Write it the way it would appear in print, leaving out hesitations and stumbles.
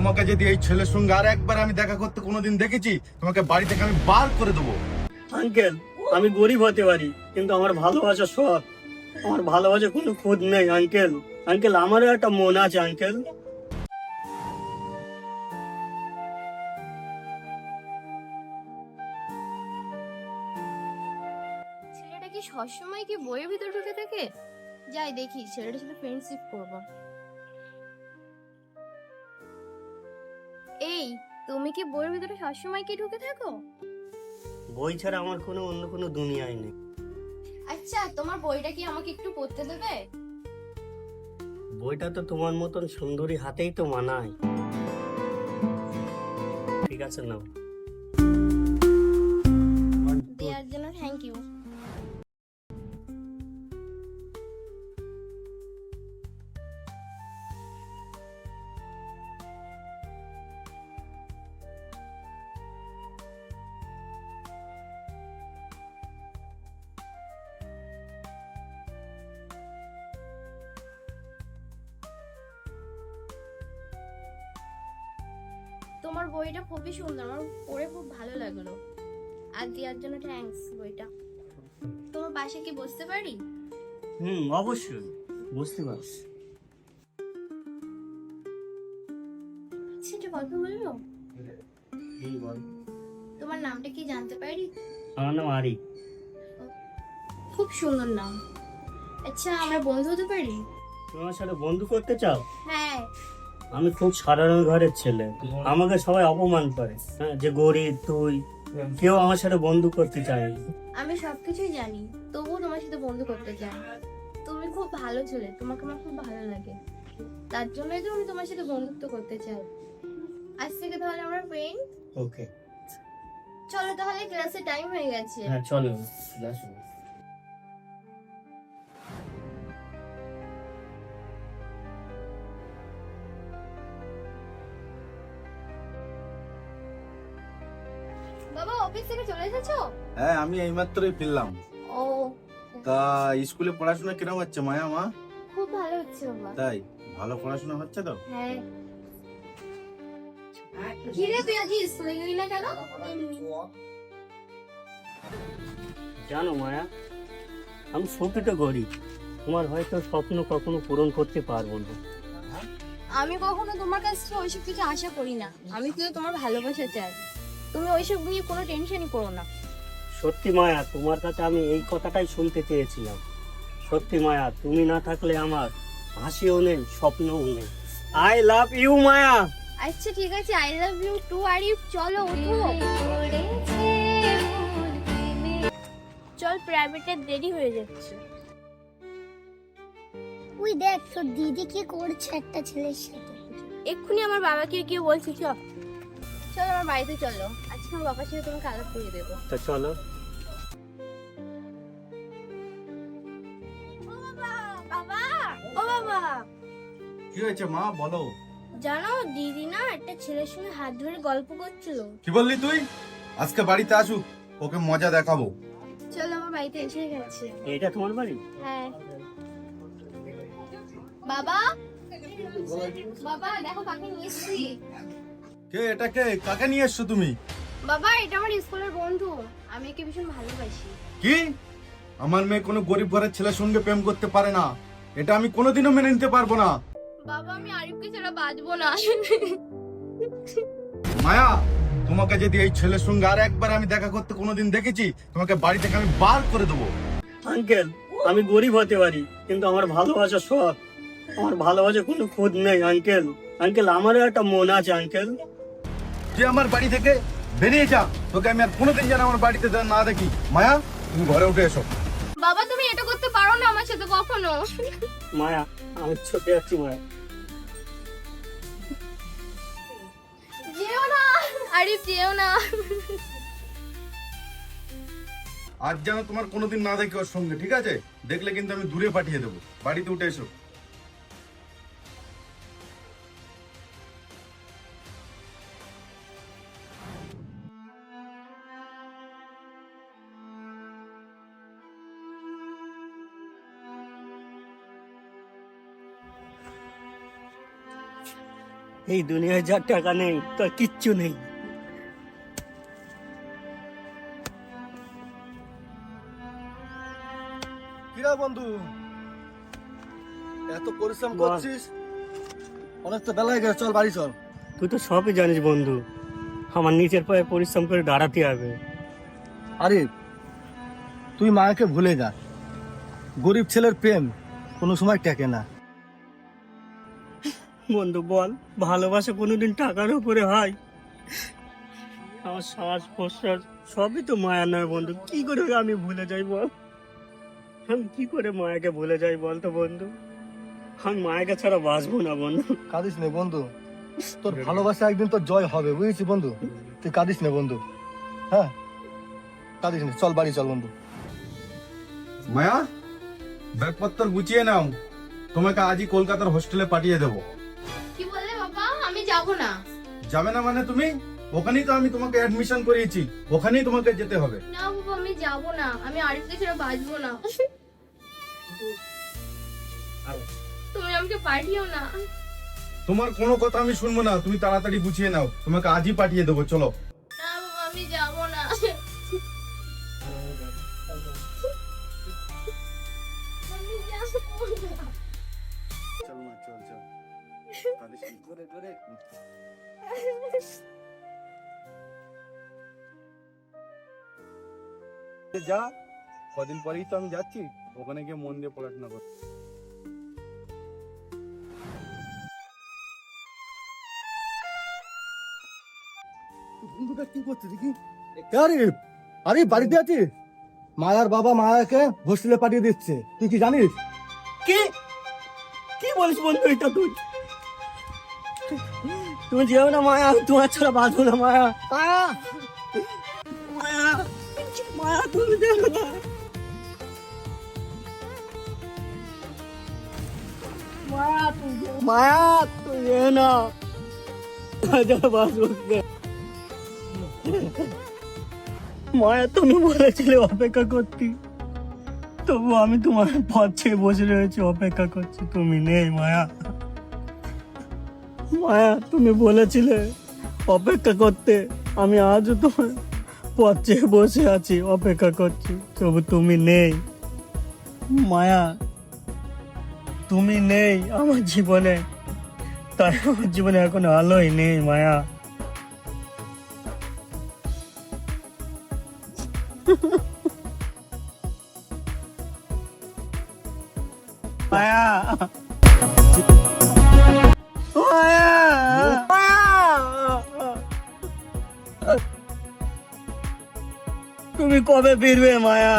তোমাকে যদি এই ছেলের সঙ্গে আর একবার আমি দেখা করতে কোনোদিন দেখেছি, তোমাকে বাড়ি থেকে আমি বার করে দেবো। আঙ্কেল, আমি গরিব হতে পারি কিন্তু আমার ভালোবাসা সৎ। আমার ভালোবাসা কোনো খোঁজ নেই আঙ্কেল। আঙ্কেল, আমারও একটা মন আছে আঙ্কেল। ছেলেটা কি সবসময় কি বইয়ের ভিতর ঢুকে থাকে? যাই দেখি ছেলেটার সাথে ফ্রেন্ডশিপ করব। এই, তুমি কি বইয়ের ভিতরে সবসময় কি ঢুকে থাকো? বই ছাড়া আমার অন্য কোনো দুনিয়ায় নেই। আচ্ছা, তোমার বইটা কি আমাকে একটু পড়তে দেবে? বইটা তো তোমার মতন সুন্দরী হাতেই তো মানায়। ঠিক আছে, নাও। দেওয়ার জন্য থ্যাংক ইউ। তোমার বইটা খুবই সুন্দর, আমার পড়ে খুব ভালো লাগলো। আর দেওয়ার জন্য থ্যাঙ্কস। বইটা তোমার পাশে কি বসতে পারি? অবশ্যই, বুঝতে পারছি। সেটা গল্প বললো। বল। তোমার নামটা কি জানতে পারি? আমার নাম আরিফ। খুব সুন্দর নাম। আচ্ছা, আমরা বন্ধু হতে পারি? তুমি আমার সাথে বন্ধু করতে চাও? হ্যাঁ। আমি খুব সাধারণ ঘরের ছেলে, আমাকে সবাই অপমান করে, হ্যাঁ, যে গরিব তুই। কেউ আমার সাথে বন্ধু করতে চায় না। আমি সবকিছুই জানি, তবুও তোমার সাথে বন্ধু করতে চাই। তুমি খুব ভালো ছেলে, তোমাকে আমার খুব ভালো লাগে। তার জন্যই তো আমি তোমার সাথে বন্ধুত্ব করতে চাই। আজ থেকে তাহলে আমরা ফ্রেন্ড। ওকে, চলো তাহলে, ক্লাসে টাইম হয়ে গেছে। হ্যাঁ চলো। বাবা, অফিস থেকে চলে এসেছো? হ্যাঁ, আমি এইমাত্রই ফিরলাম। ও, তা স্কুলে পড়াশোনা কিরকম হচ্ছে মায়া মা? খুব ভালো হচ্ছে বাবা। তাই? ভালো পড়াশোনা হচ্ছে তো? হ্যাঁ। কি রে, তুই আজ স্কুলে গেলি না কেন? জানো মায়া, আমি সত্যি তো গরিব। তোমার হয়তো স্বপ্ন কখনো পূরণ করতে পারবো না। আমি কখনো তোমার কাছ থেকে ওইসব কিছু আশা করি না। আমি শুধু তোমার ভালোবাসা চাই। তুমি ওইসব নিয়ে কোনো টেনশনই করো না। সত্যি মায়া, তোমার কাছে আমি এই কথাটাই শুনতে চেয়েছিলাম। সত্যি মায়া, তুমি না থাকলে আমার হাসিও নেই, স্বপ্নও নেই। I love you Maya. আচ্ছা ঠিক আছে, I love you too Arif. চলো উঠো। চল, প্রাইভেটে দেরি হয়ে যাচ্ছে। ওই দেখ, তোর দিদি কি করছে একটা ছেলের সাথে। এক্ষুনি আমার বাবাকে গিয়ে বলছি। চল চলো, আমার বাড়িতে চলো। আজকে আমার বাবার সাথে তোমাকে আলাপ করিয়ে দেবো। তো চলো। বাবা, ও বাবা, কি হয়েছে মা, বলো। জানো দিদি না একটা ছেলের সঙ্গে হাত ধরে গল্প করছিল। কি বললি তুই? আজকে বাড়িতে আসুক, ওকে মজা দেখাবো। চলো, আমার বাড়িতে এসে গেছে। এটা তোমার বাড়ি? হ্যাঁ। বাবা, বাবা দেখো কাকে নিয়ে এসেছি। কে এটা? কে? কাকে নিয়ে এসছো তুমি? বাবা, এটা আমার স্কুলের বন্ধু। আমি একে ভীষণ ভালোবাসি। কি? আমার মেয়ে কোনো গরিব ঘরের ছেলের সঙ্গে প্রেম করতে পারে না, এটা আমি কোনোদিনও মেনে নিতে পারবো না। বাবা, আমি আরিফকে ছাড়া বাঁচবো না। মায়া, তোমাকে যদি এই ছেলের সঙ্গে আর একবার আমি দেখা করতে কোনোদিন দেখেছি, তোমাকে বাড়ি থেকে আমি বার করে দেবো। আঙ্কেল, আমি গরিব হতে পারি কিন্তু আমার ভালোবাসা সৎ। আমার ভালোবাসা কোনো খোঁজ নেই আঙ্কেল। আঙ্কেল, আমারও একটা মন আছে আঙ্কেল। তুই আমার বাড়ি থেকে বেরিয়ে যা, তোকে আমি আর কোনোদিন যেন আমার বাড়িতে না দেখি। মায়া, তুমি ঘরে উঠে এসো। বাবা, তুমি এটা করতে পারো না আমার সাথে কখনো। মায়া, আমি ছুটে যাচ্ছি মায়া। যেও না আরিফ, যেও না। আজ যেন তোমার কোনোদিন না দেখি ওর সঙ্গে, ঠিক আছে? দেখলে কিন্তু আমি দূরে পাঠিয়ে দেবো। বাড়িতে উঠে এসো। এই দুনিয়ায় যার টাকা নেই তার কিচ্ছু নেই। কিরা বন্ধু, এত পরিশ্রম বল। করছিস, অনেক তো বেলা হয়ে গেছে, চল বাড়ি চল। তুই তো সবই জানিস বন্ধু, আমার নিজের পায়ে পরিশ্রম করে দাঁড়াতে হবে। আরে তুই মায়াকে ভুলে যা, গরিব ছেলের প্রেম কোনো সময় টেকে না। বন্ধু বল, ভালোবাসা কোনোদিন টাকার উপরে হয়? আমার শ্বাস প্রশ্বাস সবই তো মায়া নয় বন্ধু, কি করে আমি ভুলে যাই বল? আমি কি করে মায়াকে ভুলে যাই বলতো বন্ধু? আমি মায়াকে ছাড়া বাঁচবো না বন্ধু। কাঁদিস নে বন্ধু, তোর ভালোবাসা একদিন তোর জয় হবে, বুঝেছি বন্ধু? তুই কাঁদিস নে বন্ধু, হ্যাঁ কাঁদিস নে, চল বাড়ি চল বন্ধু। মায়া, ব্যাগপত্র গুছিয়ে নাও, তোমাকে আজই কলকাতার হোস্টেলে পাঠিয়ে দেবো। কি বললে বাবা? আমি যাব না। যাবে না মানে? তুমি ওখানেই তো আমি তোমাকে অ্যাডমিশন করিয়েছি, ওখানেই তোমাকে যেতে হবে। না বাবা, আমি যাব না, আমি আরিফকে ছাড়া বাঁচবো না। তুমি আমাকে পাঠিও না। তোমার কোনো কথা আমি শুনবো না, তুমি তাড়াতাড়ি গুছিয়ে নাও, তোমাকে আজই পাঠিয়ে দেবো, চলো। না বাবা, আমি যাব না। আমি যাবো না। চল মা, চল চল, জোরে জোরে। যা, কদিন পরেই তো আমি যাচ্ছি, ওখানে গিয়ে মন দিয়ে পড়াশোনা কর। বন্ধুটা কি করছে দেখি? আরে আরে বাড়িতে আছিস? মায়ার বাবা মায়াকে হোস্টেলে পাঠিয়ে দিচ্ছে, তুই কি জানিস? কি কি বলিস বন্ধু এটা তুই? তুমি যেও না মায়া, আমি তোমার ছাড়া বাঁচবো না মায়া। মায়া, মায়া, মায়া তুমি যেও না। মায়া তুমি যেও না। মায়া তুমি যেও না, তোমার ছাড়া বাঁচবো না। মায়া তুমি বলেছিলে অপেক্ষা করতে, তবু আমি তোমার পথ ছেড়ে বসে রয়েছি, অপেক্ষা করছি, তুমি নেই মায়া। মায়া তুমি বলেছিলে অপেক্ষা করতে, আমি আজও তোমার পথ চেয়ে বসে আছি, অপেক্ষা করছি, তবু তুমি নেই মায়া। তুমি নেই আমার জীবনে, তাই আমার জীবনে এখন আলোই নেই মায়া। মায়া, মায়া, তুমি কবে ফিরবে মায়া?